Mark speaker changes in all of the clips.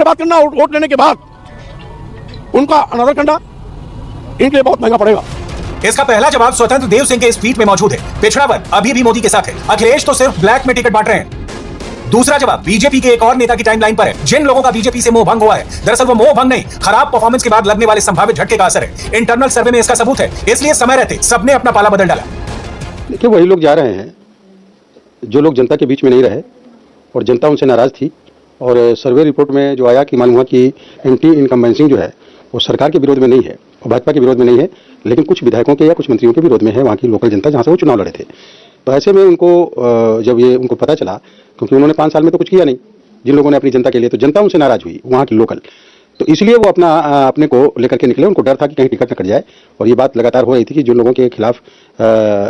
Speaker 1: बात करना वोट लेने के बाद उनका अनादर करना इनके लिए बहुत महंगा पड़ेगा।
Speaker 2: इसका पहला जवाब स्वतंत्र देव सिंह के इस ट्वीट में मौजूद है। पिछड़ा वर्ग अभी भी मोदी के साथ है, अखिलेश तो सिर्फ ब्लैक में टिकट बांट रहे हैं। दूसरा जवाब बीजेपी के एक और नेता की टाइमलाइन पर है, जिन लोगों का बीजेपी से मोह भंग हुआ है। दरअसल वो मोह भंग नहीं, खराब परफॉर्मेंस के बाद लगने वाले संभावित झटके का असर है। इंटरनल सर्वे में इसका सबूत है, इसलिए समय रहते सबने अपना पाला बदल डाला।
Speaker 3: देखिए, वही लोग जा रहे हैं जो लोग जनता के बीच में नहीं रहे और जनता उनसे नाराज थी। और सर्वे रिपोर्ट में जो आया कि मालूम हुआ कि एंटी इनकम्बेंसिंग जो है वो सरकार के विरोध में नहीं है और भाजपा के विरोध में नहीं है, लेकिन कुछ विधायकों के या कुछ मंत्रियों के विरोध में है, वहाँ की लोकल जनता जहाँ से वो चुनाव लड़े थे। तो ऐसे में उनको जब ये उनको पता चला, क्योंकि उन्होंने 5 साल में तो कुछ किया नहीं जिन लोगों ने अपनी जनता के लिए, तो जनता उनसे नाराज हुई वहाँ की लोकल, तो इसलिए वो अपने को लेकर के निकले। उनको डर था कि कहीं टिकट न कट जाए और ये बात लगातार हो रही थी कि जो लोगों के खिलाफ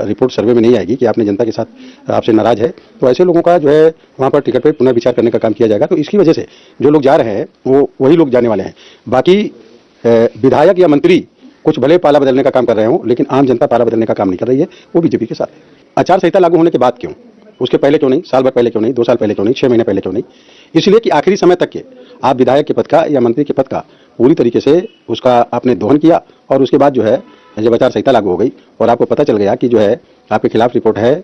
Speaker 3: रिपोर्ट सर्वे में नहीं आएगी कि आपने जनता के साथ आपसे नाराज है, तो ऐसे लोगों का जो है वहाँ पर टिकट पर पुनः विचार करने का काम किया जाएगा। तो इसकी वजह से जो लोग जा रहे हैं वो वही लोग जाने वाले हैं। बाकी विधायक या मंत्री कुछ भले पाला बदलने का काम कर रहे हो, लेकिन आम जनता पाला बदलने का काम नहीं कर रही है, वो बीजेपी के साथ है। आचार संहिता लागू होने के बाद क्यों, उसके पहले क्यों नहीं, साल भर पहले क्यों नहीं, 2 साल पहले क्यों नहीं, 6 महीने पहले क्यों नहीं? इसलिए कि आखिरी समय तक के आप विधायक के पद का या मंत्री के पद का पूरी तरीके से उसका आपने दोहन किया और उसके बाद जो है जब आचार संहिता लागू हो गई और आपको पता चल गया कि जो है आपके खिलाफ रिपोर्ट है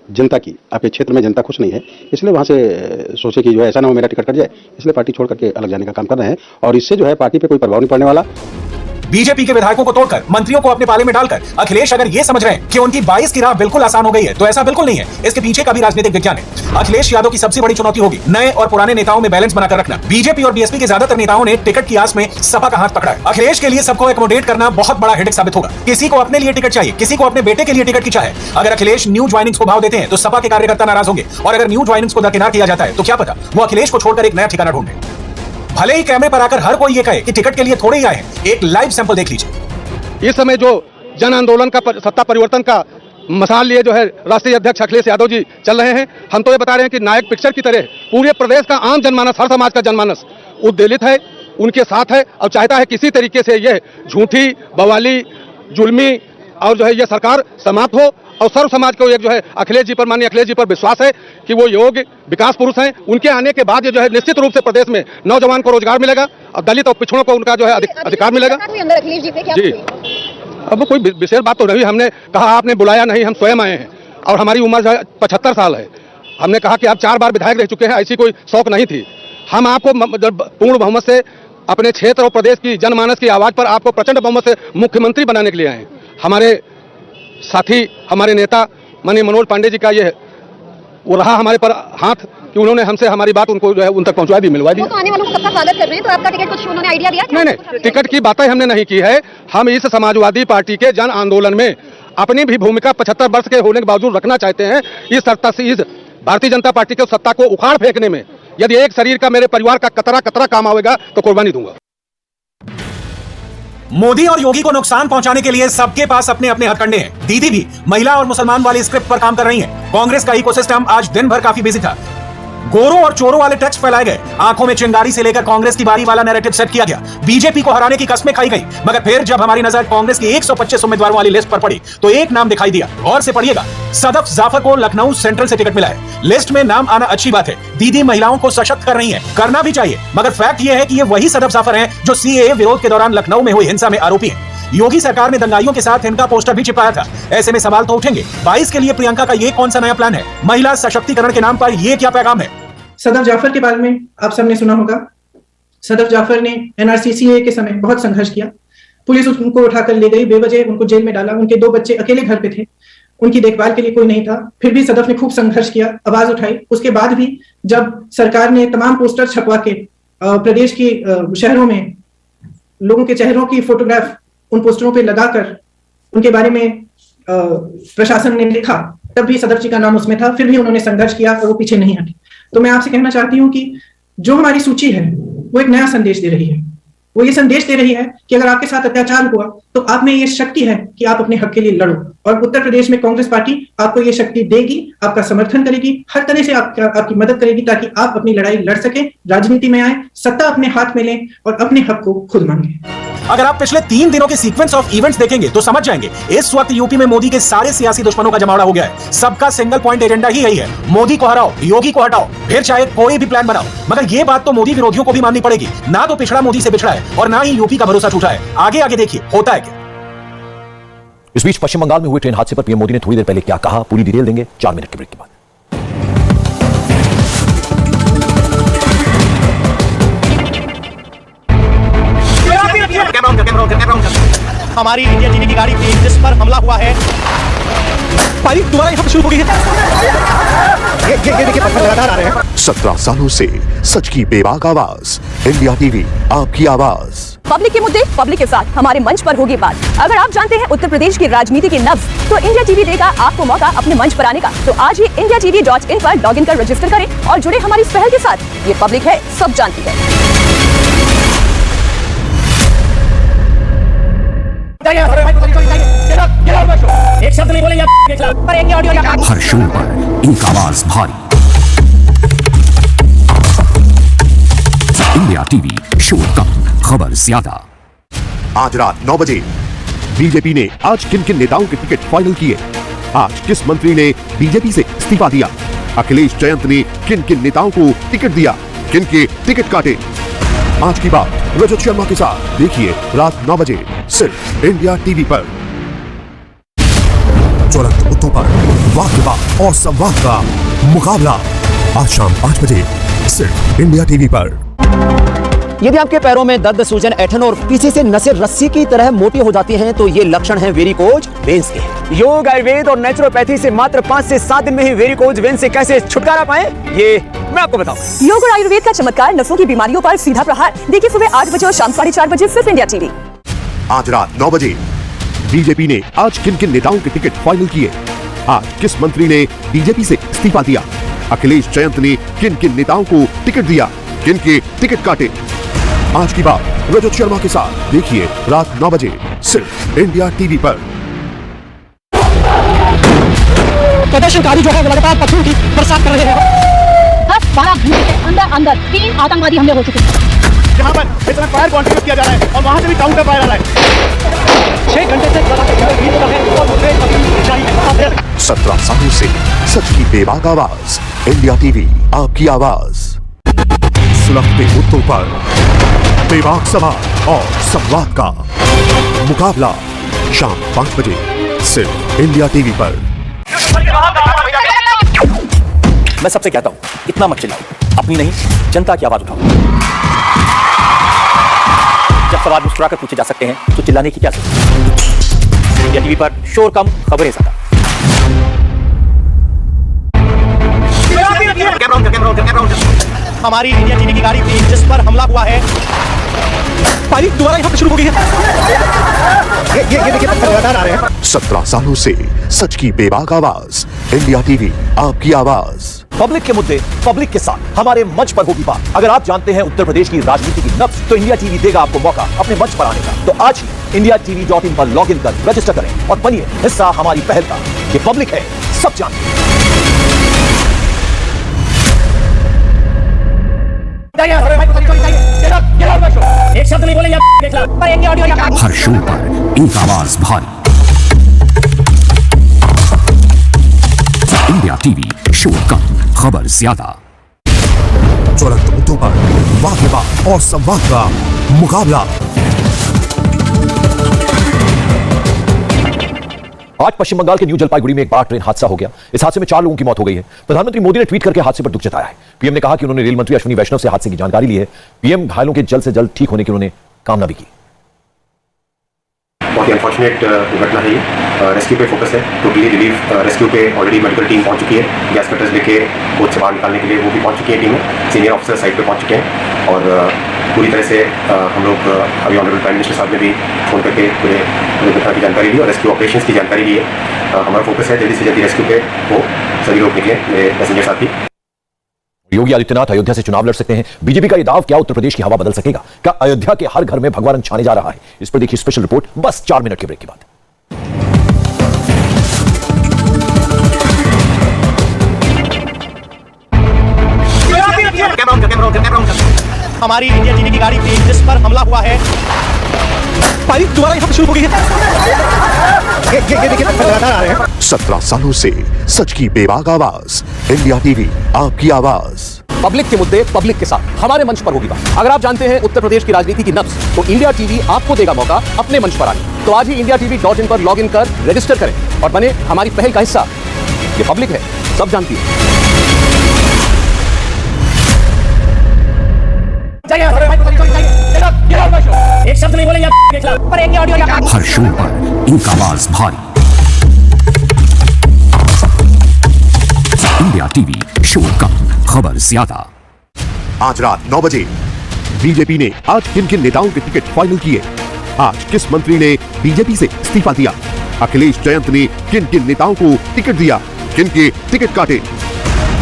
Speaker 3: जनता की, आपके क्षेत्र में जनता खुश नहीं है, इसलिए वहाँ से सोचे कि जो है ऐसा ना हो मेरा टिकट कट जाए, इसलिए पार्टी छोड़ करके अलग जाने का काम कर रहे हैं और इससे जो है पार्टी पे कोई प्रभाव नहीं पड़ने वाला।
Speaker 2: बीजेपी के विधायकों को तोड़कर मंत्रियों को अपने पाले में डालकर अखिलेश अगर ये समझ रहे हैं कि उनकी 22 की राह बिल्कुल आसान हो गई है, तो ऐसा बिल्कुल नहीं है। इसके पीछे का भी राजनीतिक विज्ञान है। अखिलेश यादव की सबसे बड़ी चुनौती होगी नए और पुराने नेताओं में बैलेंस बनाकर रखना। बीजेपी और बीएसपी के ज्यादातर नेताओं ने टिकट की आस में सपा का हाथ पकड़ा है। अखिलेश के लिए सबको एकोमोडेट करना बहुत बड़ा हेडेक साबित होगा। किसी को अपने लिए टिकट चाहिए, किसी को अपने बेटे के लिए टिकट की चाहे। अगर अखिलेश न्यू ज्वाइनिंग्स को भाव देते हैं तो सपा के कार्यकर्ता नाराज होंगे, और अगर न्यू ज्वाइनिंग्स को दरकिनार किया जाता है तो क्या पता वो अखिलेश को छोड़कर एक नया ठिकाना ढूंढे। भले ही कैमरे पर आकर हर कोई ये कहे कि टिकट के लिए थोड़े ही आए हैं, एक लाइव सैंपल देख लीजिए।
Speaker 4: इस समय जो जन आंदोलन का सत्ता परिवर्तन का मसाल लिए जो है राष्ट्रीय अध्यक्ष अखिलेश यादव जी चल रहे हैं, हम तो ये बता रहे हैं कि नायक पिक्चर की तरह पूरे प्रदेश का आम जनमानस, हर समाज का जनमानस उद्वेलित है, उनके साथ है और चाहता है किसी तरीके से यह झूठी, बवाली, जुल्मी और जो है यह सरकार समाप्त हो। और सर्व समाज को एक जो है अखिलेश जी पर, माननीय अखिलेश जी पर विश्वास है कि वो योग्य विकास पुरुष हैं। उनके आने के बाद ये जो है निश्चित रूप से प्रदेश में नौजवान को रोजगार मिलेगा और दलित और पिछड़ों को उनका जो है अधिकार मिलेगा। जी, अब कोई विशेष बात तो नहीं, हमने कहा आपने बुलाया नहीं, हम स्वयं आए हैं और हमारी उम्र जो है 75 साल है। हमने कहा कि आप 4 बार विधायक रह चुके हैं, ऐसी कोई शौक नहीं थी। हम आपको पूर्ण बहुमत से अपने क्षेत्र और प्रदेश की जनमानस की आवाज पर आपको प्रचंड बहुमत से मुख्यमंत्री बनाने के लिए आए हैं। हमारे साथी, हमारे नेता माननीय मनोज पांडे जी का ये वो रहा हमारे पर हाथ कि उन्होंने हमसे हमारी बात उनको जो है उन तक पहुंचा दी, मिलवा दी।
Speaker 5: तो आने वालों को सबका स्वागत कर रहे हैं, तो आपका टिकट कुछ उन्होंने आइडिया दिया?
Speaker 4: नहीं, टिकट की बातें हमने नहीं की है। हम इस समाजवादी पार्टी के जन आंदोलन में अपनी भी भूमिका 75 वर्ष के होने के बावजूद रखना चाहते हैं। इस सत्ता से, इस भारतीय जनता पार्टी के सत्ता को उखाड़ फेंकने में यदि एक शरीर का, मेरे परिवार का कतरा काम आएगा तो कुर्बानी दूंगा।
Speaker 2: मोदी और योगी को नुकसान पहुंचाने के लिए सबके पास अपने अपने हथकंडे हैं। दीदी भी महिला और मुसलमान वाली स्क्रिप्ट पर काम कर रही हैं। कांग्रेस का इकोसिस्टम आज दिन भर काफी बिजी था। गोरों और चोरों वाले टेक्स्ट फैलाए गए, आंखों में चिंगारी से लेकर कांग्रेस की बारी वाला नैरेटिव सेट किया गया। बीजेपी को हराने की कस्में खाई गई, मगर फिर जब हमारी नजर कांग्रेस की 125 उम्मीदवारों वाली लिस्ट पर पड़ी तो एक नाम दिखाई दिया। गौर से पढ़िएगा, सदफ जाफर को लखनऊ सेंट्रल से टिकट मिला है। लिस्ट में नाम आना अच्छी बात है, दीदी महिलाओं को सशक्त कर रही है, करना भी चाहिए, मगर फैक्ट यह है कि ये वही सदफ जाफर हैं जो सीएए विरोध के दौरान लखनऊ में हुई हिंसा में आरोपी हैं। योगी सरकार ने दंगाइयों के साथ इनका पोस्टर भी चिपकाया था। ऐसे में सवाल तो उठेंगे, 22 के लिए प्रियंका का ये कौन सा नया प्लान है? महिला सशक्तिकरण के नाम पर ये क्या पैगाम है?
Speaker 6: सदफ जाफर के बारे में आप सबने सुना होगा। सदफ जाफर ने एनआरसीसीए के समय बहुत संघर्ष किया। पुलिस उनको उठाकर ले गई, बेवजह उनको जेल में डाला। उनके 2 बच्चे अकेले घर पे थे, उनकी देखभाल के लिए कोई नहीं था। फिर भी सदफ ने खूब संघर्ष किया, आवाज उठाई। उसके बाद भी जब सरकार ने तमाम पोस्टर छपवा के प्रदेश की शहरों में लोगों के चेहरों की फोटोग्राफ उन पोस्टरों पे लगाकर उनके बारे में प्रशासन ने लिखा, तब भी सदफ जी का नाम उसमें था। फिर भी उन्होंने संघर्ष किया और वो पीछे नहीं हटे। तो मैं आपसे कहना चाहती हूँ कि जो हमारी सूची है वो एक नया संदेश दे रही है। वो ये संदेश दे रही है कि अगर आपके साथ अत्याचार हुआ तो आप में ये शक्ति है कि आप अपने हक के लिए लड़ो। और उत्तर प्रदेश में कांग्रेस पार्टी आपको ये शक्ति देगी, आपका समर्थन करेगी, हर तरह से आपकी मदद करेगी ताकि आप अपनी लड़ाई लड़ सके, राजनीति में आए, सत्ता अपने हाथ में लें और अपने हक को खुद मांगे।
Speaker 2: अगर आप पिछले 3 दिनों के सीक्वेंस ऑफ इवेंट्स देखेंगे तो समझ जाएंगे इस वक्त यूपी में मोदी के सारे सियासी दुश्मनों का जमावड़ा हो गया है। सबका सिंगल पॉइंट एजेंडा ही यही है, मोदी को हराओ, योगी को हटाओ, फिर चाहे कोई भी प्लान बनाओ। मगर ये बात तो मोदी विरोधियों को भी माननी पड़ेगी, ना तो पिछड़ा मोदी से बिछड़ा है और ना ही यूपी का भरोसा टूटा है। आगे आगे देखिए होता है क्या।
Speaker 7: इस बीच पश्चिम बंगाल में हुए ट्रेन हादसे पर पीएम मोदी ने थोड़ी देर पहले क्या कहा, पूरी डिटेल देंगे 4 मिनट के ब्रेक के बाद।
Speaker 8: हमारी इंडिया टीवी की गाड़ी थी जिस पर हमला हुआ है।
Speaker 2: पारी दोबारा यहाँ पे शुरू हो गई है।
Speaker 8: ये देखिए पत्थर लगातार आ रहे हैं।
Speaker 9: 17 सालों से सच की बेबाक आवाज, इंडिया टीवी आपकी आवाज।
Speaker 5: पब्लिक के मुद्दे पब्लिक के साथ हमारे मंच पर होगी बात। अगर आप जानते हैं उत्तर प्रदेश की राजनीति की नब्ज, तो इंडिया टीवी देगा आपको मौका अपने मंच पर आने का। तो आज ही indiatv.in पर लॉगिन कर रजिस्टर करें और जुड़े हमारी इस पहल के साथ। ये पब्लिक है, सब जानती है।
Speaker 8: एक शब्द नहीं बोलेंगे
Speaker 7: हर शोर पर एक आवाज भारी, इंडिया टीवी, शोर कम, खबर ज्यादा।
Speaker 9: आज रात 9 बजे बीजेपी ने आज किन किन नेताओं के टिकट फाइनल किए, आज किस मंत्री ने बीजेपी से इस्तीफा दिया, अखिलेश जयंत ने किन किन नेताओं को टिकट दिया, किन के टिकट काटे। आज की बात रजत शर्मा के साथ देखिए रात 9 बजे सिर्फ इंडिया टीवी पर। ज्वलंत मुद्दों पर वाद विवाद और संवाद का मुकाबला आज शाम 5 बजे सिर्फ इंडिया टीवी पर।
Speaker 8: यदि आपके पैरों में दर्द, सूजन, ऐंठन और पीछे से नसें रस्सी की तरह मोटी हो जाती हैं, तो ये लक्षण है वेरिकोज वेन्स के। योग, आयुर्वेद और नेचुरोपैथी से मात्र 5 से 7 दिन में ही वेरिकोज वेन्स से कैसे छुटकारा पाएं, ये मैं आपको बताऊं।
Speaker 5: योग और आयुर्वेद का चमत्कार, नसों की बीमारियों पर सीधा प्रहार। देखिए सुबह 8 बजे और शाम 4:30 बजे सिर्फ इंडिया टीवी।
Speaker 9: आज रात 9 बजे बीजेपी ने आज किन किन नेताओं के टिकट फाइनल किए, आज किस मंत्री ने बीजेपी से इस्तीफा दिया, अखिलेश जयंत ने किन किन नेताओं को टिकट दिया, किन के टिकट काटे। आज की बात रजत शर्मा के साथ देखिए रात 9 बजे सिर्फ इंडिया टीवी पर।
Speaker 8: प्रदर्शनकारी जो है लगातार पत्थरों की बरसात कर रहे हैं।
Speaker 5: 10-12 घंटे के अंदर अंदर 3 आतंकवादी हमले हो चुके हैं।
Speaker 8: जहां पर इस समय फायर कॉन्टिन्यू किया जा रहा है और वहां से भी काउंटर फायर आ रहा है। 6 घंटे से लगातार
Speaker 9: 17 सालों से सच की बेबाक आवाज, इंडिया टीवी आपकी आवाज। सुलगते मुद्दों पर बेबाक सवाल और संवाद का मुकाबला शाम 5 बजे सिर्फ इंडिया टीवी पर।
Speaker 7: मैं सबसे कहता हूं, इतना मत चिल्लाओ, अपनी नहीं जनता की आवाज उठाओ। जब सवाल मुस्कुराकर पूछे जा सकते हैं तो चिल्लाने की क्या जरूरत है। इंडिया टीवी पर शोर कम, खबरें ज्यादा।
Speaker 8: हमारी इंडिया टीवी की गाड़ी थी जिस पर हमला हुआ है।
Speaker 2: पारी दोबारा यहाँ पे शुरू हो गई है।
Speaker 8: ये देखिए पत्थर लगातार आ रहे हैं।
Speaker 9: 17 सालों से सच की बेबाक आवाज, इंडिया टीवी आपकी आवाज।
Speaker 7: पब्लिक के मुद्दे पब्लिक के साथ हमारे मंच पर होगी बात। अगर आप जानते हैं उत्तर प्रदेश की राजनीति की नब्ज, तो इंडिया टीवी देगा आपको मौका अपने मंच पर आने का। तो आज indiatv.in पर लॉगिन कर रजिस्टर करें और बनिए हिस्सा हमारी पहल का। ये पब्लिक है, सब जानते हैं।
Speaker 8: एक शब्द नहीं बोलेंगे।
Speaker 7: हर शोर पर एक आवाज भारी, इंडिया टीवी, शोर कम, खबर ज्यादा।
Speaker 9: ज्वलंत मुद्दों पर वाद विवाद और संवाद का मुकाबला।
Speaker 7: आज पश्चिम बंगाल के न्यू जलपाईगुड़ी में एक बड़ा ट्रेन हादसा हो गया। इस हादसे में 4 लोगों की मौत हो गई है। प्रधानमंत्री मोदी ने ट्वीट करके हादसे पर दुख जताया है। पीएम ने कहा कि उन्होंने रेल मंत्री अश्विनी वैष्णव से हादसे की जानकारी ली है। पीएम घायलों के जल्द से जल्द ठीक होने की उन्होंने कामना भी की।
Speaker 10: बहुत ही अनफॉर्चुनेट घटना है ये। रेस्क्यू पे फोकस है, टोटली रिलीफ रेस्क्यू पे ऑलरेडी मेडिकल टीम पहुंच चुकी है। गैस कटर्स लेके बोट से बाहर निकालने के लिए वो भी पहुंच चुकी है टीमें। सीनियर ऑफिसर साइड पे पहुंच चुके हैं और पूरी तरह से हम लोग अभी ऑनरेबल प्राइम मिनिस्टर साहब ने भी फोन करके पूरे घटना की जानकारी ली और रेस्क्यू ऑपरेशंस की जानकारी ली है। हमारा फोकस है जल्दी से जल्दी रेस्क्यू पे हो सभी लोग निकले, मेरे पैसेंजर साथी।
Speaker 7: योगी आदित्यनाथ अयोध्या से चुनाव लड़ सकते हैं। बीजेपी का यह दाव, क्या उत्तर प्रदेश की हवा बदल सकेगा? क्या अयोध्या के हर घर में भगवा रंग छाने जा रहा है? इस पर देखिए स्पेशल रिपोर्ट बस 4 मिनट के ब्रेक के बाद।
Speaker 8: हमारी इंडिया टीवी की गाड़ी थी जिस पर हमला हुआ है।
Speaker 2: फायरिंग दोबारा यहाँ पे शुरू हो गई है। ये देखिए लगातार आ रहे हैं।
Speaker 9: 17 सालों से सच की बेबाक आवाज, इंडिया टीवी आपकी आवाज।
Speaker 7: पब्लिक के मुद्दे पब्लिक के साथ हमारे मंच पर होगी बात। अगर आप जानते हैं उत्तर प्रदेश की राजनीति की नब्ज, तो इंडिया टीवी आपको देगा मौका अपने मंच पर आने। तो आज ही indiatv.in पर लॉगिन कर रजिस्टर करें और बने हमारी पहल का हिस्सा। ये पब्लिक है, सब जानती है।
Speaker 8: एक शब्द नहीं बोलेंगे
Speaker 7: हर शो पर एक आवाज भारी। इंडिया टीवी, शो कम, खबर ज्यादा।
Speaker 9: आज रात 9 बजे बीजेपी ने आज किन किन नेताओं के टिकट फाइनल किए, आज किस मंत्री ने बीजेपी से इस्तीफा दिया, अखिलेश जयंत ने किन किन नेताओं को टिकट दिया, किन के टिकट काटे।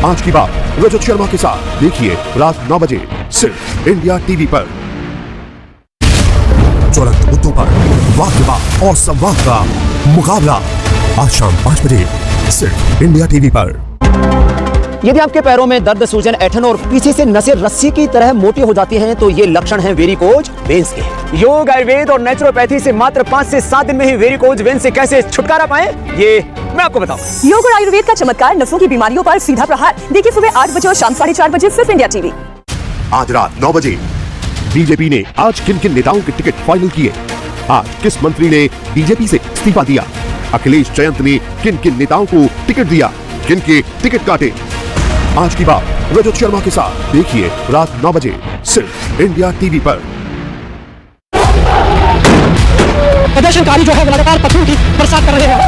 Speaker 9: आज की बात रजत शर्मा के साथ देखिए रात 9 बजे सिर्फ इंडिया टीवी पर।
Speaker 7: ज्वलंत मुद्दों पर वाद विवाद और संवाद का मुकाबला आज शाम 5 बजे सिर्फ इंडिया टीवी पर।
Speaker 8: यदि आपके पैरों में दर्द, सूजन, ऐंठन और पीछे से नसें रस्सी की तरह मोटी हो जाती हैं, तो ये लक्षण हैं वेरिकोज वेन्स के। योग, आयुर्वेद और नेचुरोपैथी से मात्र 5 से 7 दिन में ही वेरिकोज वेन्स से कैसे छुटकारा पाएं, ये मैं आपको बताऊं।
Speaker 5: योग और आयुर्वेद का चमत्कार, नसों की बीमारियों पर सीधा प्रहार। देखिए सुबह 8 बजे और शाम 4:30 बजे सिर्फ इंडिया टीवी।
Speaker 9: आज रात 9 बजे बीजेपी ने आज किन किन नेताओं के टिकट फाइनल किए, आज किस मंत्री ने बीजेपी से इस्तीफा दिया, अखिलेश जयंत ने किन किन नेताओं को टिकट दिया, किन के टिकट काटे। आज की बात रजत शर्मा के साथ देखिए रात 9 बजे सिर्फ इंडिया टीवी पर।
Speaker 8: प्रदर्शनकारी जो है लगातार पत्थरों की बरसात कर रहे हैं।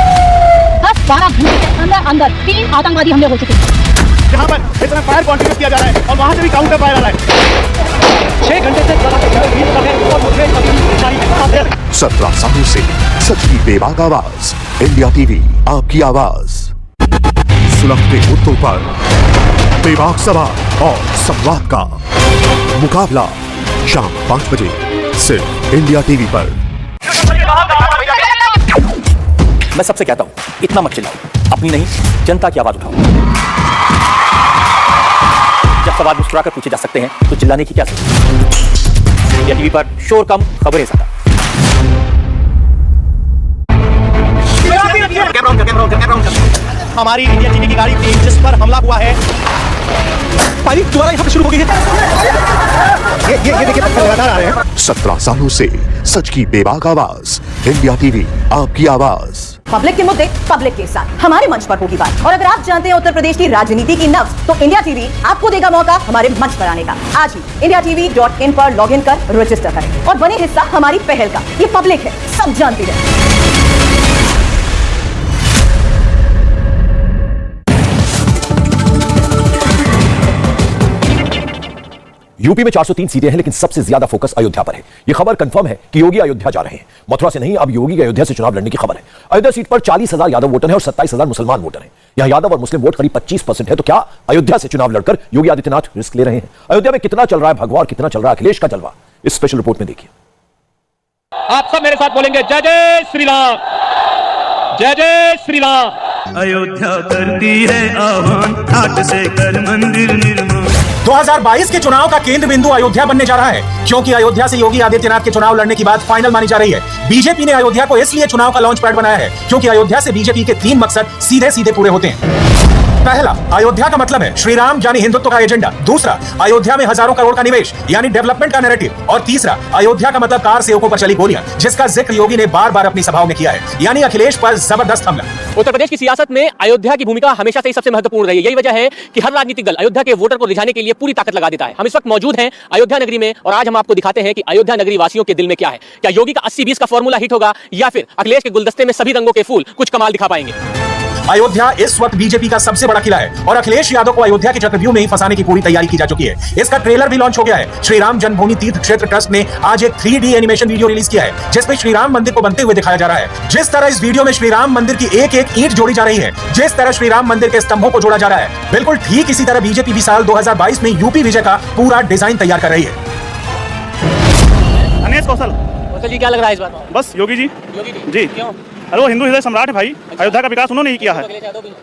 Speaker 11: 10-12 घंटे के अंदर 3 आतंकवादी हमले हो चुके हैं।
Speaker 1: यहाँ पर इतना फायर कॉन्टिन्यू किया जा रहा है और वहाँ से भी काउंटर फायर आ रहा है।
Speaker 8: 6 घंटे से और मुझे कभी है।
Speaker 9: 17 सालों से सच की बेबाक आवाज, इंडिया टीवी आपकी आवाज। सुलगते मुद्दों पर बेबाक सवाल और संवाद का मुकाबला शाम 5 बजे सिर्फ इंडिया टीवी पर।
Speaker 7: मैं सबसे कहता हूं, इतना मत चिल्लाओ, अपनी नहीं जनता की आवाज उठाओ। जब सवाल मुस्कुराकर पूछे जा सकते हैं, तो चिल्लाने की क्या जरूरत। इंडिया टीवी पर शोर कम, खबरें ज्यादा।
Speaker 8: हमारी इंडिया टीवी की गाड़ी थी जिस पर हमला हुआ है।
Speaker 2: फायरिंग दोबारा यहाँ पे शुरू हो गई है। ये देखिए लगातार आ रहे हैं।
Speaker 9: 17 सालों से सच की बेबाक आवाज, इंडिया टीवी आपकी आवाज।
Speaker 5: पब्लिक के मुद्दे पब्लिक के साथ हमारे मंच पर होगी बात। और अगर आप जानते हैं उत्तर प्रदेश की राजनीति की नब्ज, तो इंडिया टीवी आपको देगा मौका हमारे मंच पर आने का। आज ही indiatv.in पर लॉगिन कर रजिस्टर करें और बने हिस्सा हमारी पहल का। ये पब्लिक है, सब जानती है।
Speaker 7: यूपी में 403 सीटें हैं, लेकिन सबसे ज्यादा फोकस अयोध्या पर है। यह खबर कंफर्म है कि योगी अयोध्या जा रहे हैं। मथुरा से नहीं, अब योगी के अयोध्या से चुनाव लड़ने की खबर है। अयोध्या सीट पर 40,000 यादव वोटर हैं और 27,000 मुसलमान वोटर हैं। यहां यादव और मुस्लिम वोट करीब 25% है। तो क्या अयोध्या से चुनाव लड़कर योगी आदित्यनाथ रिस्क ले रहे हैं? अयोध्या में कितना चल रहा है भगवा और कितना चल रहा है अखिलेश का जलवा, इस स्पेशल रिपोर्ट में देखिए।
Speaker 8: आप सब मेरे साथ बोलेंगे, जय जय श्री राम, जय जय श्री राम।
Speaker 12: अयोध्या करती है आह्वान, घाट से कर मंदिर निर्माण।
Speaker 2: 2022 के चुनाव का केंद्र बिंदु अयोध्या बनने जा रहा है, क्योंकि अयोध्या से योगी आदित्यनाथ के चुनाव लड़ने की बात फाइनल मानी जा रही है। बीजेपी ने अयोध्या को इसलिए चुनाव का लॉन्च पैड बनाया है, क्योंकि अयोध्या से बीजेपी के 3 मकसद सीधे सीधे पूरे होते हैं। पहला, अयोध्या का मतलब है श्री राम यानी हिंदुत्व का एजेंडा। दूसरा, अयोध्या में हजारों करोड़ का निवेश यानी डेवलपमेंट का नैरेटिव। और तीसरा, अयोध्या का मतलब कार सेवकों पर चली गोलियां, जिसका जिक्र योगी ने बार बार अपनी सभाओं में किया है, यानी अखिलेश पर जबरदस्त हमला।
Speaker 8: उत्तर प्रदेश की सियासत में अयोध्या की भूमिका हमेशा से ही सबसे महत्वपूर्ण रही है। यही वजह है कि हर राजनीतिक दल अयोध्या के वोटर को रिझाने के लिए पूरी ताकत लगा देता है। हम इस वक्त मौजूद हैं अयोध्या नगरी में और आज हम आपको दिखाते हैं कि अयोध्या नगरी वासियों के दिल में क्या है। क्या योगी का 80-20 का फॉर्मूला हिट होगा या फिर अखिलेश के गुलदस्ते में सभी रंगों के फूल कुछ कमाल दिखा पाएंगे?
Speaker 2: अयोध्या इस वक्त बीजेपी का सबसे बड़ा किला है और अखिलेश यादव को अयोध्या के चक्रव्यूह में ही फंसाने की पूरी तैयारी की जा चुकी है। इसका ट्रेलर भी लॉन्च हो गया है। श्री राम जन्मभूमि तीर्थ क्षेत्र ट्रस्ट ने आज एक 3D एनिमेशन वीडियो रिलीज किया है, जिसमें श्री राम मंदिर को बनते हुए दिखाया जा रहा है। जिस तरह इस वीडियो में श्री राम मंदिर की एक एक ईंट जोड़ी जा रही है, जिस तरह श्री राम मंदिर के स्तंभों को जोड़ा जा रहा है, बिल्कुल ठीक इसी तरह बीजेपी भी साल 2022 में यूपी विजय का पूरा डिजाइन तैयार कर रही है।
Speaker 12: अनेश कौशल
Speaker 8: जी, क्या लग रहा है इस बार?
Speaker 12: बस योगी जी जी।
Speaker 8: क्यों?
Speaker 12: अरे वो हिंदू हृदय सम्राट है भाई। अयोध्या का विकास उन्होंने ही किया है।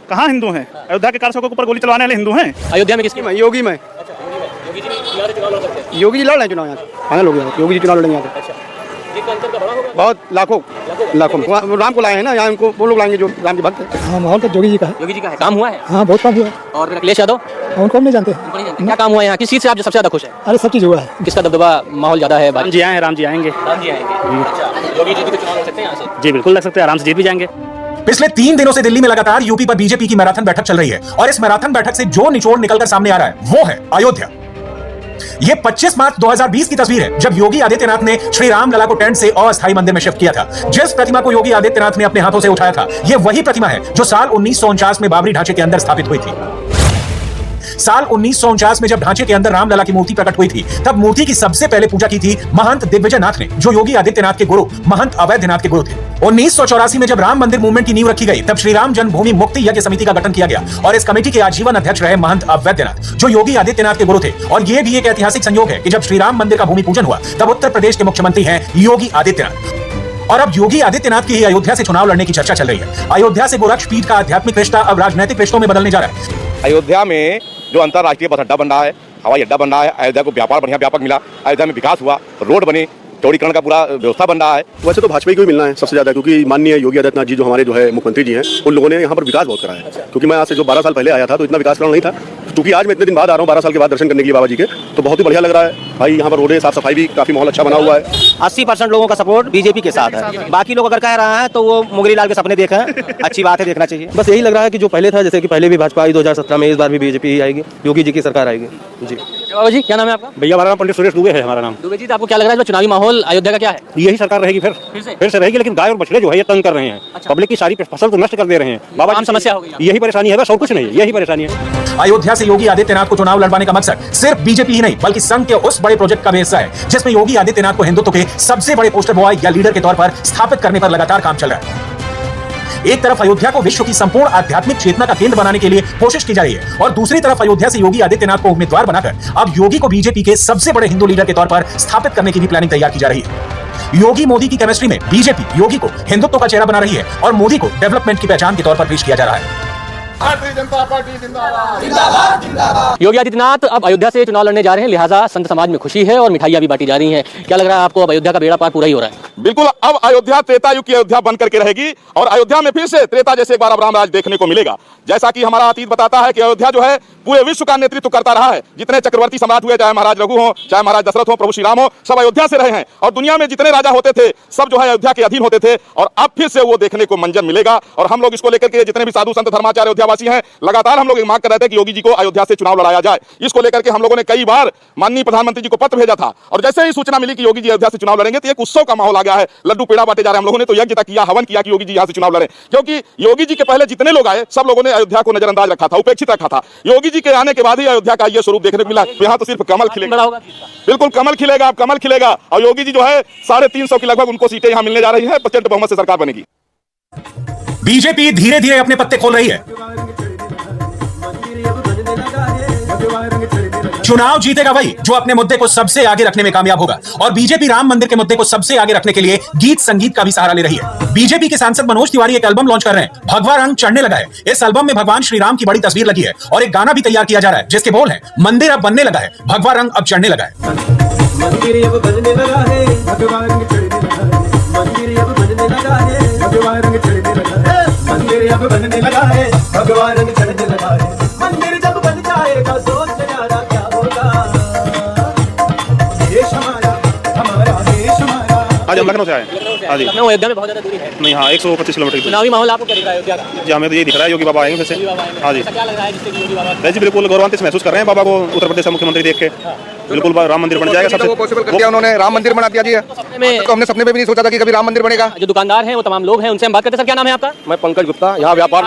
Speaker 12: कहाँ हिंदू हैं? अयोध्या के कारसेवकों के ऊपर गोली चलवाने वाले हिंदू हैं।
Speaker 8: अयोध्या में किसकी?
Speaker 4: योगी में।
Speaker 8: योगी जी चुनाव लड़ सकते हैं।
Speaker 4: योगी जी लड़ रहे हैं चुनाव यहाँ से। फाइनल हो गया, योगी जी चुनाव लड़ेंगे यहाँ से। बहुत लाखों राम को लाए हैं ना यहाँ, उनको वो लोग लाएंगे जो राम के भक्त हैं।
Speaker 13: हाँ, माहौल तो योगी जी का है।
Speaker 8: योगी जी का है, काम हुआ है?
Speaker 13: हाँ, बहुत काम हुआ है।
Speaker 8: और अखिलेश यादव
Speaker 13: उनको हम नहीं जानते।
Speaker 8: क्या काम हुआ है यहाँ? किस चीज से आप सबसे ज्यादा खुश है?
Speaker 13: अरे सब चीज हुआ है।
Speaker 8: किसका दबदबा माहौल ज्यादा है?
Speaker 12: राम जी आए हैं, राम जी आएंगे।
Speaker 8: राम जी आएंगे। अच्छा, योगी जी के चुनाव लड़ सकते हैं यहाँ से?
Speaker 12: जी बिल्कुल लग सकते हैं, आराम से जीत भी जाएंगे।
Speaker 2: पिछले 3 दिनों से दिल्ली में लगातार यूपी पर बीजेपी की मैराथन बैठक चल रही है और इस मैराथन बैठक से जो निचोड़ निकलकर सामने आ रहा है वो है अयोध्या। यह 25 मार्च 2020 की तस्वीर है जब योगी आदित्यनाथ ने श्री राम लला को टेंट से अस्थायी मंदिर में शिफ्ट किया था। जिस प्रतिमा को योगी आदित्यनाथ ने अपने हाथों से उठाया था यह वही प्रतिमा है जो साल 1949 में बाबरी ढांचे के अंदर स्थापित हुई थी। साल 1949 में जब ढांचे के अंदर रामलला की मूर्ति प्रकट हुई थी तब मूर्ति की सबसे पहले पूजा की थी महंत दिग्विजय नाथ ने, जो योगी आदित्यनाथ के गुरु महंत अवैधनाथ के गुरु थे। 1984 में जब राम मंदिर मूवमेंट की नींव रखी गई तब श्री राम जन्मभूमि मुक्ति यज्ञ समिति का गठन किया गया और इस कमेटी के आजीवन अध्यक्ष रहे महंत अवैधनाथ, जो योगी आदित्यनाथ के गुरु थे। और यह भी एक ऐतिहासिक संयोग है कि जब श्री राम मंदिर का भूमि पूजन हुआ तब उत्तर प्रदेश के मुख्यमंत्री हैं योगी आदित्यनाथ। और अब योगी आदित्यनाथ की ही अयोध्या से चुनाव लड़ने की चर्चा चल रही है। अयोध्या से गोरक्ष पीठ का आध्यात्मिक रिश्ता अब राजनीतिक रिश्तों में बदलने जा रहा है।
Speaker 14: अयोध्या में जो अंतर्राष्ट्रीय बस अड्डा बन रहा है, हवाई अड्डा बन रहा है, अयोध्या को व्यापार बढ़िया व्यापक मिला, अयोध्या में विकास हुआ, रोड बने, चौड़ीकरण का पूरा व्यवस्था बन रहा है।
Speaker 3: वैसे तो भाजपा को ही मिलना है सबसे ज्यादा, क्योंकि माननीय योगी आदित्यनाथ जी जो हमारे जो है मुख्यमंत्री जी हैं, उन लोगों ने यहाँ पर विकास बहुत कराया है। क्योंकि मैं आज से जो 12 साल पहले आया था तो इतना विकास नहीं था, क्योंकि आज मैं इतने दिन बाद आ रहा हूँ 12 साल के बाद दर्शन करने के लिए बाबा जी के, तो बहुत ही बढ़िया लग रहा है भाई। यहाँ पर रोडें साफ सफाई भी काफी माहौल अच्छा बना हुआ है।
Speaker 8: 80% लोगों का सपोर्ट बीजेपी के साथ है। बाकी लोग अगर कह रहा है तो वो मुगरी लाल के सपने देखे हैं, अच्छी बात है, देखना चाहिए।
Speaker 4: बस यही लग रहा है कि जो पहले था, जैसे कि पहले भी भाजपा आई 2017 में, इस बार भी बीजेपी आएगी, योगी जी की सरकार आएगी। जी
Speaker 8: बाबा जी, क्या नाम है आपका?
Speaker 12: भैया हमारा नाम पंडित सुरेश दुबे है। हमारा नाम
Speaker 8: दुबे जी, तो आपको क्या लग रहा है चुनावी माहौल अयोध्या का क्या है?
Speaker 12: यही सरकार रहेगी, फिर से रहेगी, लेकिन गाय और बछड़े जो है ये तंग कर रहे हैं। पब्लिक की सारी फसल तो नष्ट कर दे रहे हैं। बाबा
Speaker 8: आम समस्या हो गई,
Speaker 12: यही परेशानी है, बस और कुछ नहीं, यही परेशानी है।
Speaker 2: अयोध्या से योगी आदित्यनाथ को चुनाव लड़वाने का मकसद सिर्फ बीजेपी ही नहीं बल्कि संघ के उस बड़े प्रोजेक्ट का भी हिस्सा है जिसमें योगी आदित्यनाथ को हिंदुत्व के सबसे बड़े पोस्टर बॉय या लीडर के तौर पर स्थापित करने पर लगातार काम चल रहा है। एक तरफ अयोध्या को विश्व की संपूर्ण आध्यात्मिक चेतना का केंद्र बनाने के लिए कोशिश की जा रही है और दूसरी तरफ अयोध्या से योगी आदित्यनाथ को उम्मीदवार बनाकर अब योगी को बीजेपी के सबसे बड़े हिंदू लीडर के तौर पर स्थापित करने की भी प्लानिंग तैयार की जा रही है। योगी मोदी की केमिस्ट्री में बीजेपी योगी को हिंदुत्व का चेहरा बना रही है और मोदी को डेवलपमेंट की पहचान के तौर पर पेश किया जा रहा है।
Speaker 15: भारतीय जनता पार्टी जिंदाबाद जिंदाबाद जिंदाबाद।
Speaker 8: योगी आदित्यनाथ अब अयोध्या से चुनाव लड़ने जा रहे हैं, लिहाजा संत समाज में खुशी है और मिठाइयां भी बांटी जा रही हैं। क्या लग रहा है आपको, अब अयोध्या का बेड़ा पार पूरा ही हो रहा है?
Speaker 14: बिल्कुल, अब अयोध्या त्रेता युग की अयोध्या बन करके रहेगी और अयोध्या में फिर से त्रेता जैसे एक बार अब राम राज देखने को मिलेगा। जैसा कि हमारा अतीत बताता है कि अयोध्या जो है पूरे विश्व का नेतृत्व करता रहा है। जितने चक्रवर्ती सम्राट हुए, चाहे महाराज रघु हो, चाहे महाराज दशरथ हो, प्रभु श्री राम हो, सब अयोध्या से रहे हैं और दुनिया में जितने राजा होते थे सब जो है अयोध्या के अधीन होते थे और अब फिर से वो देखने को मंजर मिलेगा। और हम लोग इसको लेकर के जितने भी साधु संत धर्माचार्य अयोध्यावासी हैं, लगातार हम लोग मांग कर रहे थे कि योगी जी को अयोध्या से चुनाव लड़ाया जाए। इसको लेकर के हम लोगों ने कई बार माननीय प्रधानमंत्री जी को पत्र भेजा था और जैसे ही सूचना मिली कि योगी जी अयोध्या से चुनाव लड़ेंगे तो एक उत्सव का माहौल आ गया है। लड्डू पेड़ा बांटे जा रहे हैं। हम लोगों ने तो यज्ञ तक किया, हवन किया कि योगी जी यहाँ से चुनाव लड़े, क्योंकि योगी जी के पहले जितने लोग आए सब लोगों ने अयोध्या को नजरअंदाज रखा था, उपेक्षित रखा था। योगी जी के आने के बाद ही अयोध्या का ये स्वरूप देखने को मिला। यहाँ तो सिर्फ कमल खिलेगा, बिल्कुल कमल खिलेगा, अब कमल खिलेगा और योगी जी जो है 350 की लगभग उनको सीटें यहाँ मिलने जा रही है, प्रचंड बहुमत से सरकार बनेगी।
Speaker 2: बीजेपी धीरे धीरे अपने पत्ते खोल रही है। चुनाव जीतेगा वही जो अपने मुद्दे को सबसे आगे रखने में कामयाब होगा और बीजेपी राम मंदिर के मुद्दे को सबसे आगे रखने के लिए गीत संगीत का भी सहारा ले रही है। बीजेपी के सांसद मनोज तिवारी एक एल्बम लॉन्च कर रहे हैं, भगवा रंग चढ़ने लगा है। इस एल्बम में भगवान श्री राम की बड़ी तस्वीर लगी है और एक गाना भी तैयार किया जा रहा है जिसके बोल हैं, मंदिर अब बनने लगा है, भगवा रंग अब चढ़ने लगा है।
Speaker 15: मंदिर अब बनने लगा है, भगवा रंग चढ़ने लगा है। मंदिर अब बनने लगा है, भगवा रंग चढ़ने लगा है। मंदिर अब बनने लगा है, भगवा रंग चढ़ने लगा है। मंदिर जब बन जाएगा सोच न्यारा क्या होगा। देश हमारा, हमारा देश हमारा।
Speaker 12: आज हम लखनऊ से आए। हाँ जी,
Speaker 8: लखनऊ अयोध्या में बहुत ज्यादा दूरी है।
Speaker 12: नहीं, हाँ 125 किलोमीटर की।
Speaker 8: चुनावी माहौल आपको क्या दिख रहा है अयोध्या का?
Speaker 12: जी, हमें तो ये दिख रहा है योगी बाबा आएंगे फिर से। हाँ जी,
Speaker 8: क्या लग रहा है जिससे योगी बाबा?
Speaker 12: वैसे बिल्कुल गौरवान्वित महसूस कर रहे हैं बाबा को उत्तर प्रदेश का मुख्यमंत्री देख के। बिल्कुल राम मंदिर बन जाएगा, सबसे
Speaker 4: पॉसिबल कर दिया उन्होंने, राम मंदिर बना दिया जी। तो हमने सपने में भी नहीं सोचा था कि कभी राम मंदिर बनेगा।
Speaker 8: जो दुकानदार हैं वो तमाम लोग हैं, उनसे हम बात करते हैं। सर क्या नाम है आपका?
Speaker 4: मैं पंकज गुप्ता, यहाँ व्यापार